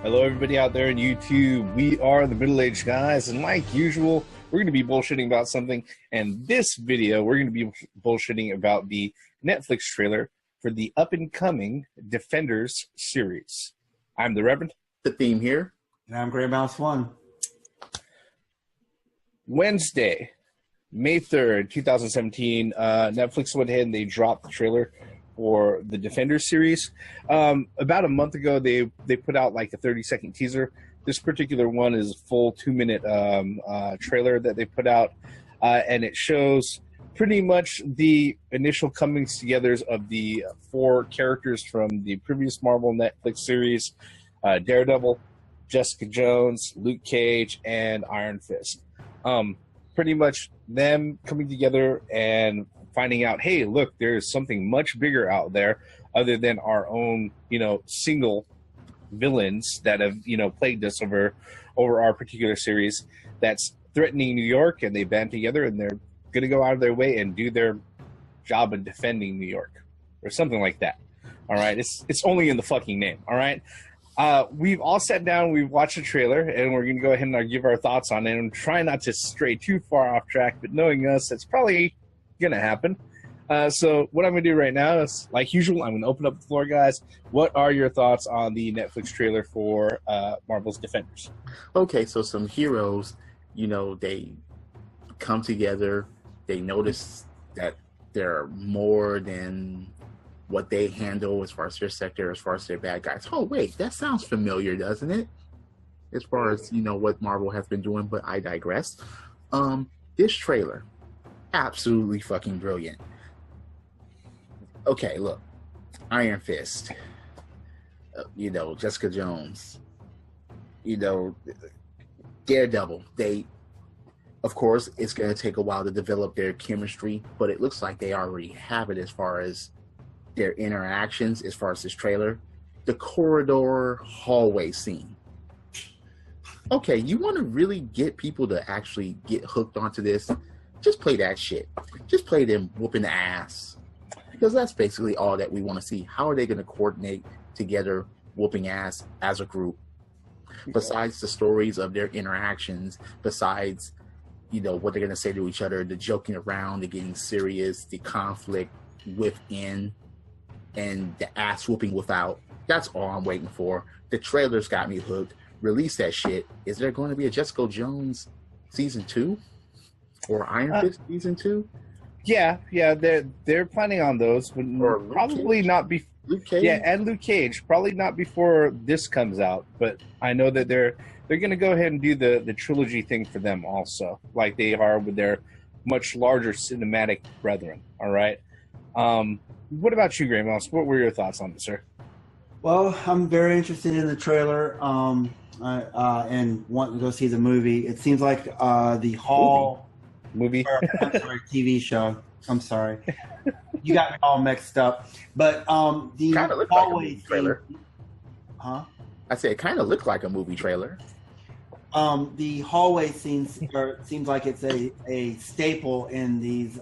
Hello, everybody out there on YouTube. We are the Middle-Aged Guys, and like usual, we're going to be bullshitting about something. And this video, we're going to be bullshitting about the Netflix trailer for the up-and-coming Defenders series. I'm the Reverend. The theme here. And I'm Grey Mouse 1. Wednesday, May 3rd, 2017, Netflix went ahead and they dropped the trailer for the Defenders series. About a month ago, they put out like a 30-second teaser. This particular one is a full 2-minute trailer that they put out, and it shows pretty much the initial comings together of the 4 characters from the previous Marvel Netflix series, Daredevil, Jessica Jones, Luke Cage, and Iron Fist. Pretty much them coming together and finding out, hey, look, there's something much bigger out there other than our own, single villains that have, plagued us over our particular series that's threatening New York, and they band together and they're going to go out of their way and do their job of defending New York or something like that. All right. It's only in the fucking name. All right. We've all sat down, we've watched the trailer, and we're going to go ahead and give our thoughts on it and try not to stray too far off track, but knowing us, it's probably going to happen. So what I'm going to do right now is, like usual, I'm going to open up the floor, guys. What are your thoughts on the Netflix trailer for Marvel's Defenders? Okay, so some heroes, they come together, they notice that they're more than what they handle as far as their sector, as far as their bad guys. Oh, wait, that sounds familiar, doesn't it? As far as, what Marvel has been doing, but I digress. This trailer, absolutely fucking brilliant. Okay, look, Iron Fist, Jessica Jones, Daredevil. Of course, it's going to take a while to develop their chemistry, but it looks like they already have it as far as their interactions, as far as this trailer. The corridor hallway scene. Okay, you want to really get people to actually get hooked onto this? Just play that shit. Just play them whooping the ass. Because that's basically all that we want to see. How are they going to coordinate together whooping ass as a group? Besides the stories of their interactions, besides, what they're going to say to each other, the joking around, the getting serious, the conflict within, and the ass whooping without. That's all I'm waiting for. The trailers got me hooked. Release that shit. Is there going to be a Jessica Jones season 2? Or Iron Fist season 2? Yeah, they're planning on those, but probably not before. Luke Cage? Yeah, and Luke Cage, probably not before this comes out. But I know that they're going to go ahead and do the trilogy thing for them also, like they are with their much larger cinematic brethren. All right. What about you, Grey Mouse? What were your thoughts on this, sir? Well, I'm very interested in the trailer and wanting to go see the movie. It seems like the Hall movie. I'm sorry, TV show. I'm sorry. You got me all mixed up. But the hallway like trailer. Huh? I said it kind of looked like a movie trailer. The hallway scenes seems like it's a staple in these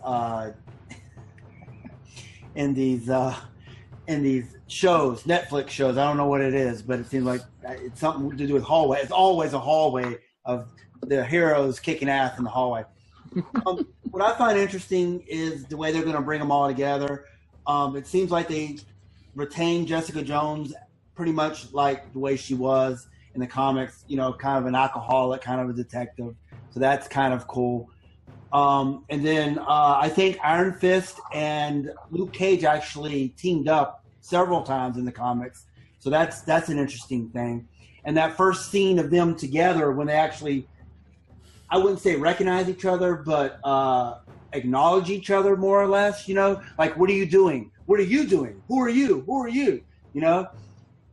shows, Netflix shows. I don't know what it is, but it seems like it's something to do with hallway. It's always a hallway of the heroes kicking ass in the hallway. What I find interesting is the way they're going to bring them all together. It seems like they retained Jessica Jones pretty much like the way she was in the comics, kind of an alcoholic, kind of a detective. So that's kind of cool. And then I think Iron Fist and Luke Cage actually teamed up several times in the comics. So that's an interesting thing. And that first scene of them together when they actually, I wouldn't say recognize each other, but acknowledge each other more or less, like, what are you doing? What are you doing? Who are you? Who are you?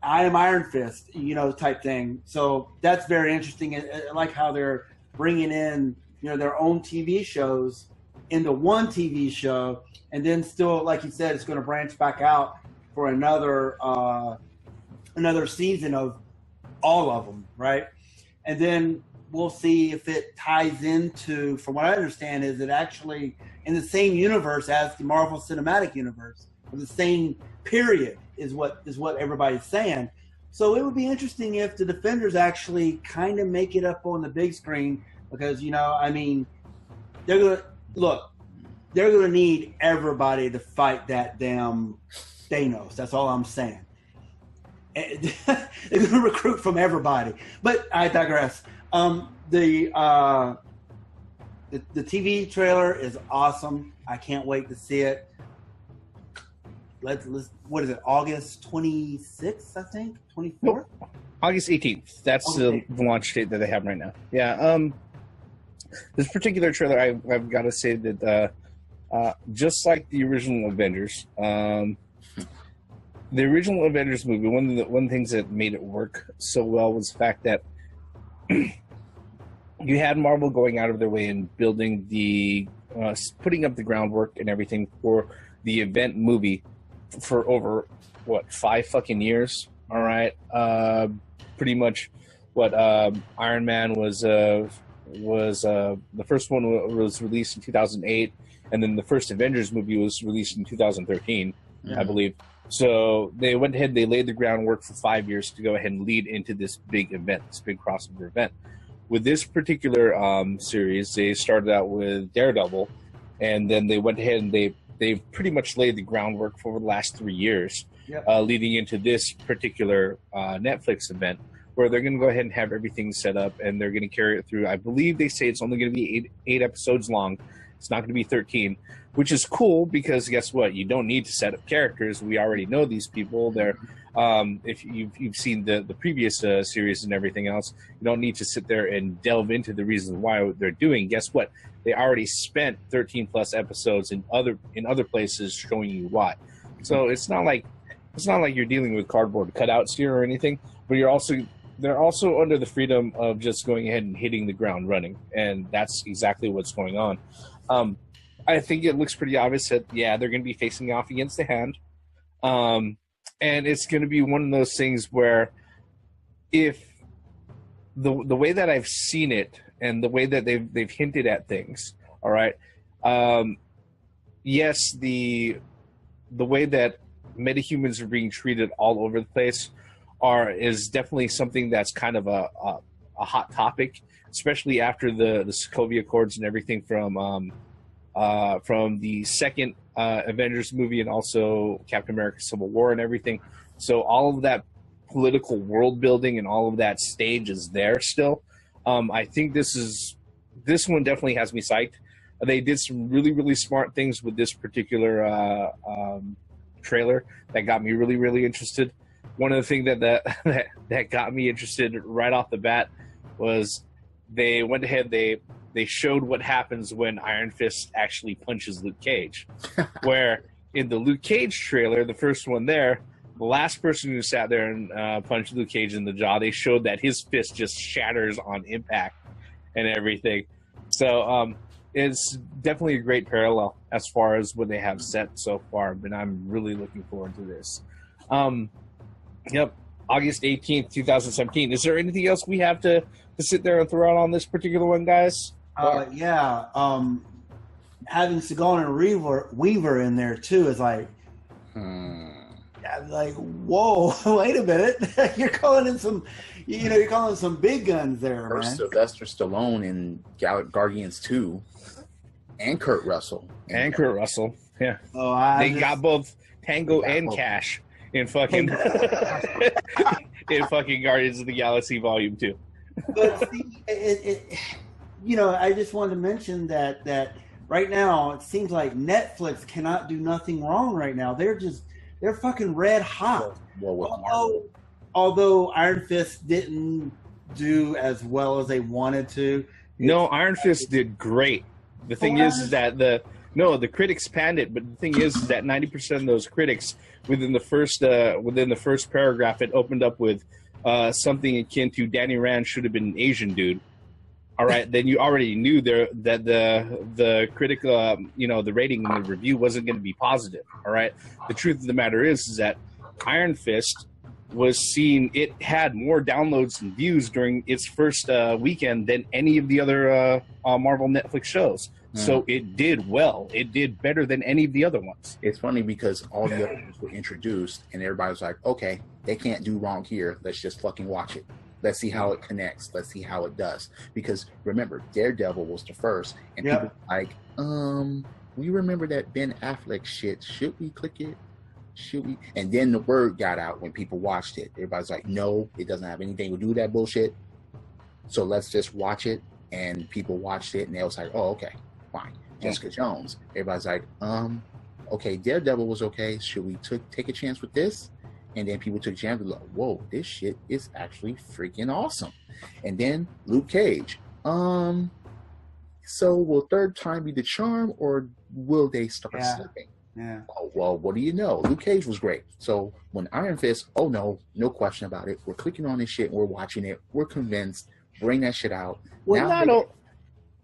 I am Iron Fist, type thing. So that's very interesting. I like how they're bringing in, their own TV shows into one TV show, and then still, like you said, it's going to branch back out for another season of all of them, right? And then we'll see if it ties into, from what I understand, is it actually in the same universe as the Marvel Cinematic Universe, or the same period is what everybody's saying. So it would be interesting if the Defenders actually kind of make it up on the big screen, because I mean, they're gonna need everybody to fight that damn Thanos. That's all I'm saying. They're gonna recruit from everybody. But I digress. The TV trailer is awesome. I can't wait to see it. Let's what is it? August 26th, I think. 24th. Nope. August 18th. That's the launch date that they have right now. Yeah. This particular trailer, I've got to say that just like the original Avengers, the original Avengers movie, one of the things that made it work so well was the fact that you had Marvel going out of their way and building putting up the groundwork and everything for the event movie for over 5 fucking years. All right, pretty much what Iron Man was the first one was released in 2008, and then the first Avengers movie was released in 2013, I believe. So they went ahead, they laid the groundwork for 5 years to go ahead and lead into this big event, this big crossover event. With this particular series, they started out with Daredevil, and then they went ahead and they've pretty much laid the groundwork for the last 3 years, leading into this particular Netflix event, where they're going to go ahead and have everything set up, and they're going to carry it through. I believe they say it's only going to be eight episodes long. It's not going to be 13, which is cool because guess what? You don't need to set up characters. We already know these people. They're if you've seen the previous series and everything else, you don't need to sit there and delve into the reasons why they're doing. Guess what? They already spent 13 plus episodes in other places showing you why. So it's not like you're dealing with cardboard cutouts here or anything, but they're also under the freedom of just going ahead and hitting the ground running, and that's exactly what's going on. I think it looks pretty obvious that they're going to be facing off against the Hand, and it's going to be one of those things where, if the way that I've seen it and the way that they've hinted at things, all right, yes, the way that metahumans are being treated all over the place is definitely something that's kind of a hot topic, especially after the Sokovia Accords and everything from the second Avengers movie and also Captain America Civil War and everything. So all of that political world building and all of that stage is there still. I think this one definitely has me psyched. They did some really, really smart things with this particular trailer that got me really, really interested. One of the things that got me interested right off the bat was they went ahead, they showed what happens when Iron Fist actually punches Luke Cage. Where in the Luke Cage trailer, the first one there, the last person who sat there and punched Luke Cage in the jaw, they showed that his fist just shatters on impact and everything. So it's definitely a great parallel as far as what they have set so far, but I'm really looking forward to this. Yep, August 18th, 2017. Is there anything else we have to sit there and throw out on this particular one, guys? Having Sigourney Weaver in there too is like, like, whoa, wait a minute, you're calling in some big guns there, man. Sylvester Stallone in Guardians 2, and Kurt Russell. Yeah. They got both Tango and Cash in fucking in fucking Guardians of the Galaxy Volume 2. But see, I just wanted to mention that right now it seems like Netflix cannot do nothing wrong right now. They're fucking red hot. Although Iron Fist didn't do as well as they wanted to. No, Iron Fist did great. The thing is that the critics panned it, but the thing is that 90% of those critics within the first paragraph, it opened up with something akin to Danny Rand should have been an Asian dude. All right, then you already knew that the critic, the rating and the review wasn't going to be positive. All right, the truth of the matter is that Iron Fist was seen. It had more downloads and views during its first weekend than any of the other Marvel Netflix shows. So it did well. It did better than any of the other ones. It's funny because all the other ones were introduced, and everybody's like, okay, they can't do wrong here. Let's just fucking watch it. Let's see how it connects. Let's see how it does. Because remember, Daredevil was the first, and people were like, we remember that Ben Affleck shit. Should we click it? Should we? And then the word got out when people watched it. Everybody's like, no, it doesn't have anything to do with that bullshit. So let's just watch it. And people watched it, and they was like, oh, okay, fine. Jessica Jones. Everybody's like, okay, Daredevil was okay. Should we take a chance with this? And then people took a chance and like, whoa, this shit is actually freaking awesome. And then Luke Cage. So will third time be the charm, or will they start slipping? Yeah. Oh, well, what do you know? Luke Cage was great. So when Iron Fist, oh no question about it. We're clicking on this shit and we're watching it. We're convinced. Bring that shit out. Well,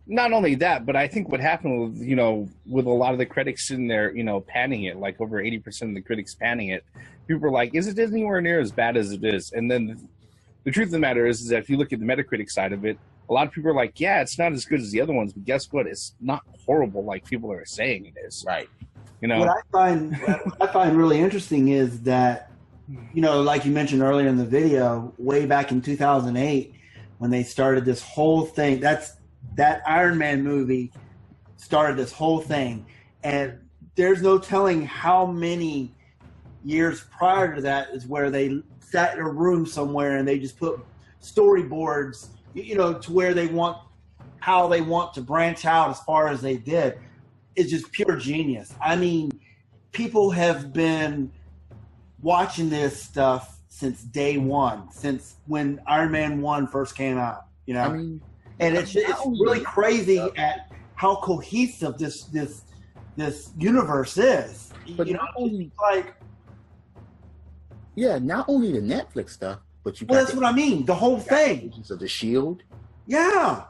not only that, but I think what happened with, with a lot of the critics in there, panning it, like over 80% of the critics panning it, people were like, is it anywhere near as bad as it is? And then the truth of the matter is that if you look at the Metacritic side of it, a lot of people are like, yeah, it's not as good as the other ones, but guess what? It's not horrible like people are saying it is. Right. What I find really interesting is that, like you mentioned earlier in the video, way back in 2008, when they started this whole thing, that Iron Man movie started this whole thing. And there's no telling how many years prior to that is where they sat in a room somewhere and they just put storyboards, to where how they want to branch out as far as they did. It's just pure genius. I mean, people have been watching this stuff since day one, since when Iron Man 1 first came out, I mean, and it's really crazy at how cohesive this universe is. But not only not only the Netflix stuff, but you got that's what I mean. The whole thing. Of the Shield. Yeah,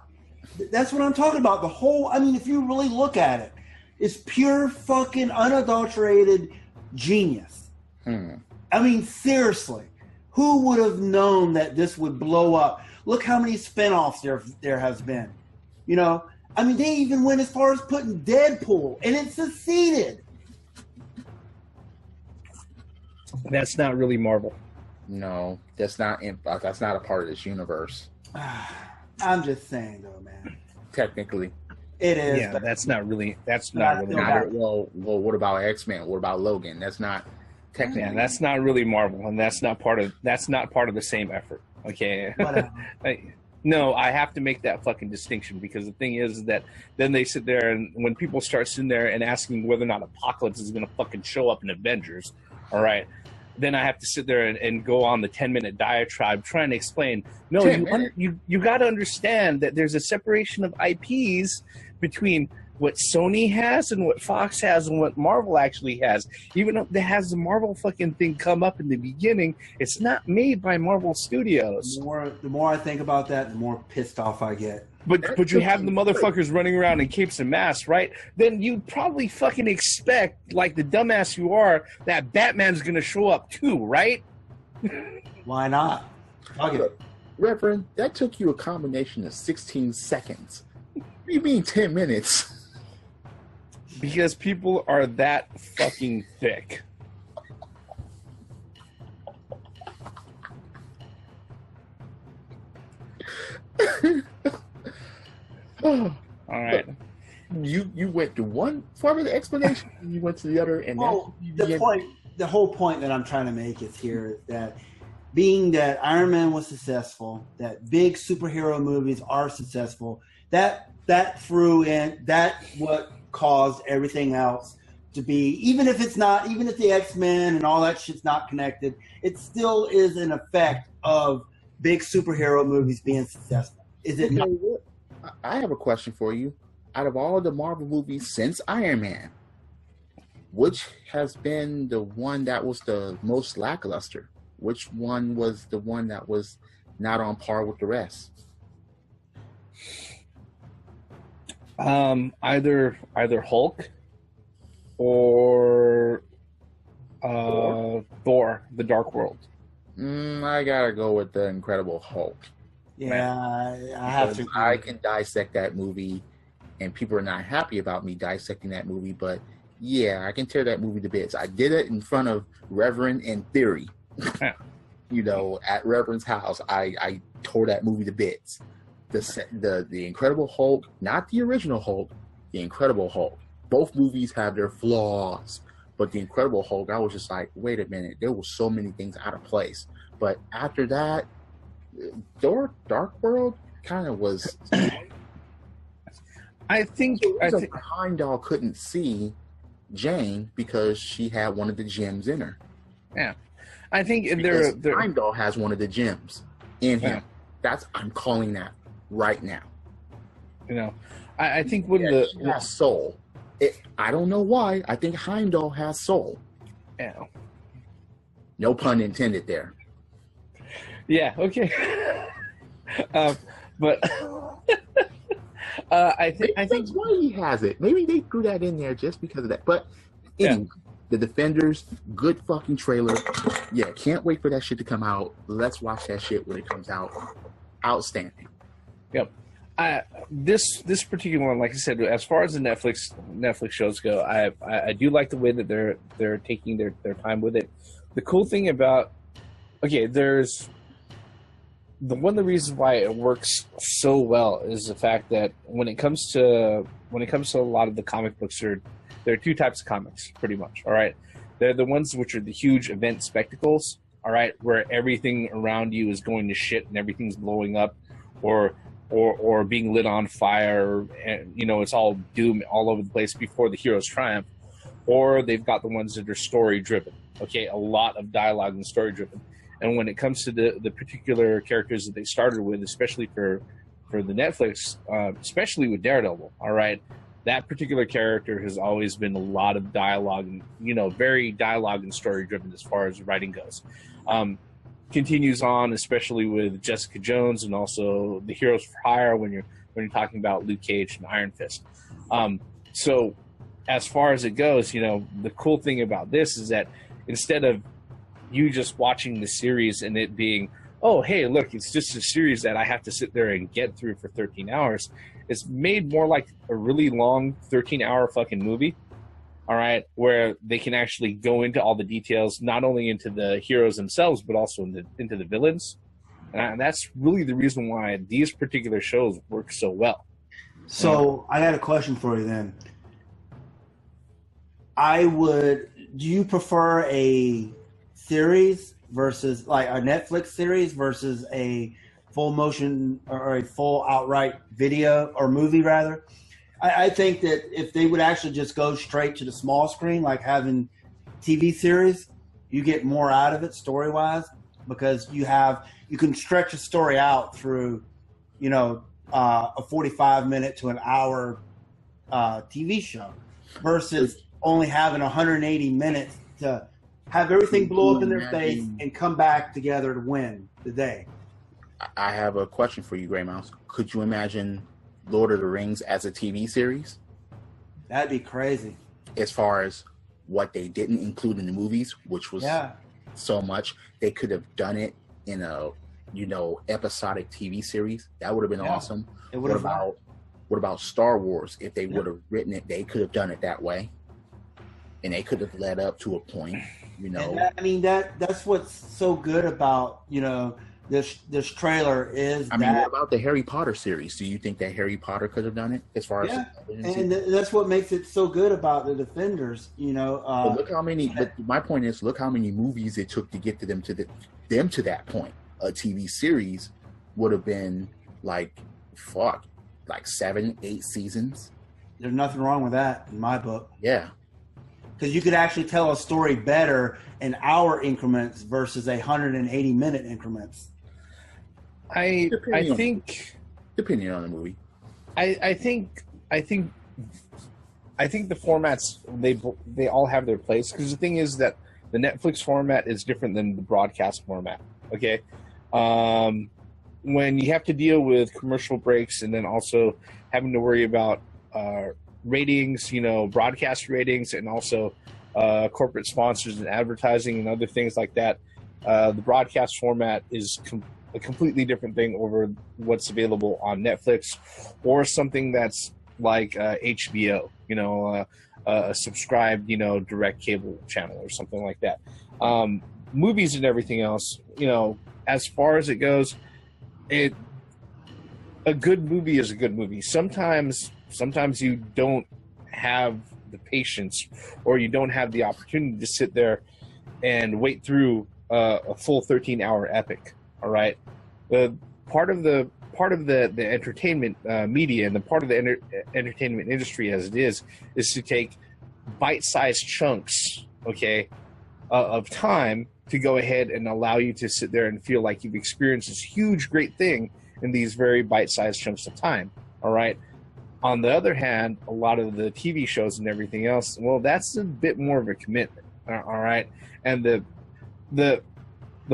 that's what I'm talking about. The whole. I mean, if you really look at it, it's pure fucking unadulterated genius. I mean, seriously, who would have known that this would blow up? Look how many spinoffs there has been. I mean, they even went as far as putting Deadpool, and it succeeded. That's not really Marvel. No, that's not a part of this universe. I'm just saying, though, man. Technically, it is. Yeah, that's not really. Marvel. Well, what about X-Men? What about Logan? That's not technically. Yeah, that's not really Marvel, and that's not part of the same effort. Okay. No, I have to make that fucking distinction, because the thing is that then they sit there, and when people start sitting there and asking whether or not Apocalypse is going to fucking show up in Avengers, all right, then I have to sit there and go on the 10-minute diatribe trying to explain, no, you got to understand that there's a separation of IPs between what Sony has and what Fox has and what Marvel actually has. Even though it has the Marvel fucking thing come up in the beginning, it's not made by Marvel Studios. The more I think about that, the more pissed off I get. But you have the motherfuckers running around in capes and masks, right? Then you probably fucking expect, like the dumbass you are, that Batman's gonna show up too, right? Why not? Reverend, that took you a combination of 16 seconds. What do you mean 10 minutes? Because people are that fucking thick. All right. You went to one part of the explanation, and you went to the other, and the whole point that I'm trying to make is that being that Iron Man was successful, that big superhero movies are successful, that threw in what caused everything else to be, even if the X-Men and all that shit's not connected, it still is an effect of big superhero movies being successful. Is it not? I have a question for you. Out of all the Marvel movies since Iron Man, which has been the one that was the most lackluster? Which one was the one that was not on par with the rest? Either Hulk or Thor: The Dark World. I gotta go with the Incredible Hulk. Yeah, I have to. Because I can dissect that movie, and people are not happy about me dissecting that movie. But yeah, I can tear that movie to bits. I did it in front of Reverend and Theory. At Reverend's house, I tore that movie to bits. The Incredible Hulk, not the original Hulk, the Incredible Hulk. Both movies have their flaws, but the Incredible Hulk, I was just like, wait a minute, there were so many things out of place. But after that, Dark World kind of was. I think Heimdall couldn't see Jane because she had one of the gems in her. Yeah, I think Heimdall has one of the gems in him. I'm calling that right now. I think she has soul. I don't know why. I think Heimdall has soul. Yeah. No pun intended there. Yeah. Okay. But I think that's why he has it. Maybe they threw that in there just because of that. But anyway, The Defenders, good fucking trailer. Yeah, can't wait for that shit to come out. Let's watch that shit when it comes out. Outstanding. Yep. This particular one, like I said, as far as the Netflix shows go, I do like the way that they're taking their time with it. The cool thing about there's one of the reasons why it works so well is the fact that when it comes to a lot of the comic books, there are two types of comics, pretty much. All right, they're the ones which are the huge event spectacles. All right, where everything around you is going to shit and everything's blowing up, or being lit on fire, and it's all doom all over the place before the heroes triumph. Or they've got the ones that are story driven. Okay, a lot of dialogue and story driven. And when it comes to the particular characters that they started with, especially for the Netflix, especially with Daredevil, all right, that particular character has always been a lot of dialogue, and very dialogue and story driven as far as writing goes. Continues on, especially with Jessica Jones and also the Heroes for Hire when you're talking about Luke Cage and Iron Fist. So as far as it goes, the cool thing about this is that instead of you just watching the series and it being, oh, hey, look, it's just a series that I have to sit there and get through for 13 hours. It's made more like a really long 13-hour fucking movie, all right, where they can actually go into all the details, not only into the heroes themselves, but also into the villains. And that's really the reason why these particular shows work so well. So I got a question for you then. Do you prefer a series versus like a Netflix series versus a full motion or a full outright video or movie rather? I think that if they would actually just go straight to the small screen, like having TV series, you get more out of it story wise because you can stretch a story out through, a 45-minute to an hour TV show versus only having 180 minutes to have everything blow up in their face and come back together to win the day. I have a question for you, Grey Mouse. Could you imagine Lord of the Rings as a TV series? That'd be crazy. As far as what they didn't include in the movies, which was so much, they could have done it in a episodic TV series. That would have been awesome. What about Star Wars? If they would have written it, they could have done it that way, and they could have led up to a point. That's what's so good about this trailer is. What about the Harry Potter series? Do you think that Harry Potter could have done it as far as? And that's what makes it so good about the Defenders. But look how many. But my point is, look how many movies it took to get to them to that point. A TV series would have been like 7-8 seasons. There's nothing wrong with that in my book. Yeah. Because you could actually tell a story better in hour increments versus 180-minute increments. I think depending on the movie. I think the formats they all have their place, because the thing is that the Netflix format is different than the broadcast format. Okay, when you have to deal with commercial breaks and then also having to worry about ratings, broadcast ratings, and also corporate sponsors and advertising and other things like that, The broadcast format is a completely different thing over what's available on Netflix or something that's like HBO, a subscribed, direct cable channel or something like that. Movies and everything else, as far as it goes, a good movie is a good movie. Sometimes you don't have the patience or you don't have the opportunity to sit there and wait through a full 13-hour epic. All right. The part of the entertainment media and the part of the entertainment industry as it is to take bite-sized chunks, okay, of time to go ahead and allow you to sit there and feel like you've experienced this huge, great thing in these very bite-sized chunks of time. All right. On the other hand, a lot of the TV shows and everything else, well, that's a bit more of a commitment. All right. And the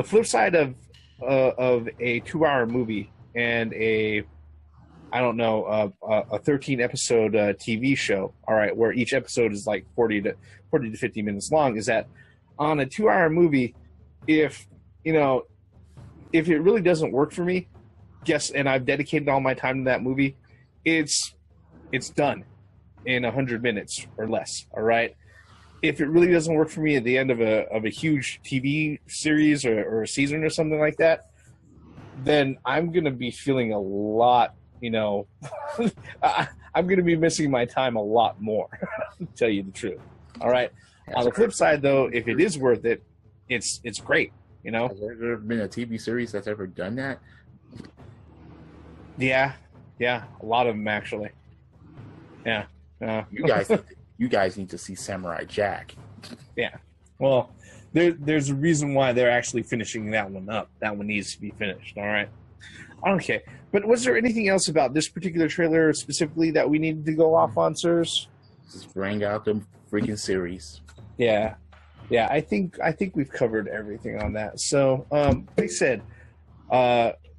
flip side of a 2-hour movie and a 13 episode TV show, all right, where each episode is like 40 to 50 minutes long, is that on a 2-hour movie, if it really doesn't work for me, and I've dedicated all my time to that movie, it's done in 100 minutes or less. All right. If it really doesn't work for me at the end of a huge TV series or a season or something like that, then I'm going to be feeling a lot, I'm going to be missing my time a lot more, to tell you the truth. All right. On the flip side, though, if it is worth it, it's great, Has there ever been a TV series that's ever done that? Yeah, a lot of them, actually. Yeah. You guys need to see Samurai Jack. Yeah. Well, there's a reason why they're actually finishing that one up. That one needs to be finished. All right. Okay. But was there anything else about this particular trailer specifically that we needed to go off on, sirs? Just bring out the freaking series. Yeah. I think we've covered everything on that. So, like I said,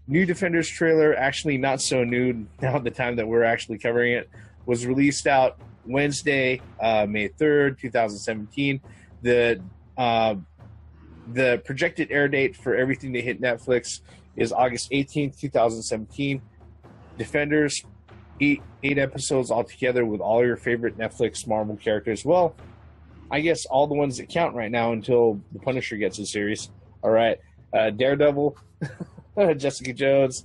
new Defenders trailer, actually not so new now at the time that we're actually covering it, was released out Wednesday, May 3rd, 2017. The projected air date for everything to hit Netflix is August 18th, 2017. Defenders, eight episodes altogether with all your favorite Netflix Marvel characters. Well, I guess all the ones that count right now until the Punisher gets a series. All right. Daredevil, Jessica Jones,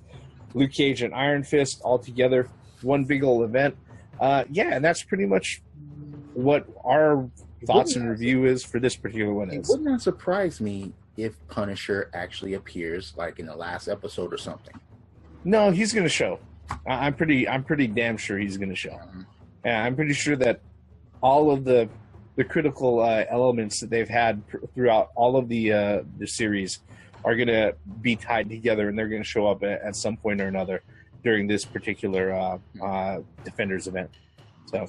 Luke Cage, and Iron Fist all together. One big old event. And that's pretty much what our thoughts and review is for this particular one. It would not surprise me if Punisher actually appears like in the last episode or something. No, he's going to show. I'm pretty damn sure he's going to show. Yeah, I'm pretty sure that all of the critical elements that they've had throughout all of the series are going to be tied together, and they're going to show up at some point or another during this particular Defenders event. So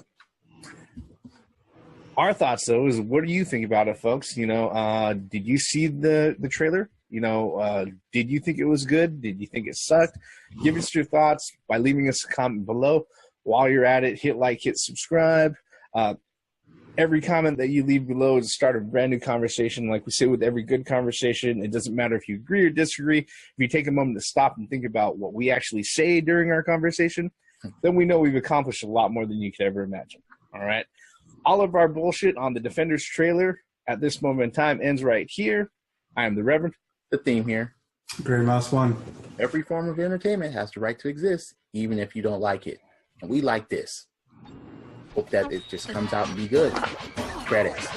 our thoughts, though, is what do you think about it, folks? Did you see the trailer? Did you think it was good? Did you think it sucked? Give us your thoughts by leaving us a comment below. While you're at it, hit like, hit subscribe. Every comment that you leave below is the start of a brand new conversation. Like we say with every good conversation, it doesn't matter if you agree or disagree. If you take a moment to stop and think about what we actually say during our conversation, then we know we've accomplished a lot more than you could ever imagine. All right. All of our bullshit on the Defenders trailer at this moment in time ends right here. I am the Reverend. The theme here. Gray Mouse 1. Every form of entertainment has the right to exist, even if you don't like it. And we like this. Hope that it just comes out and be good. Credits.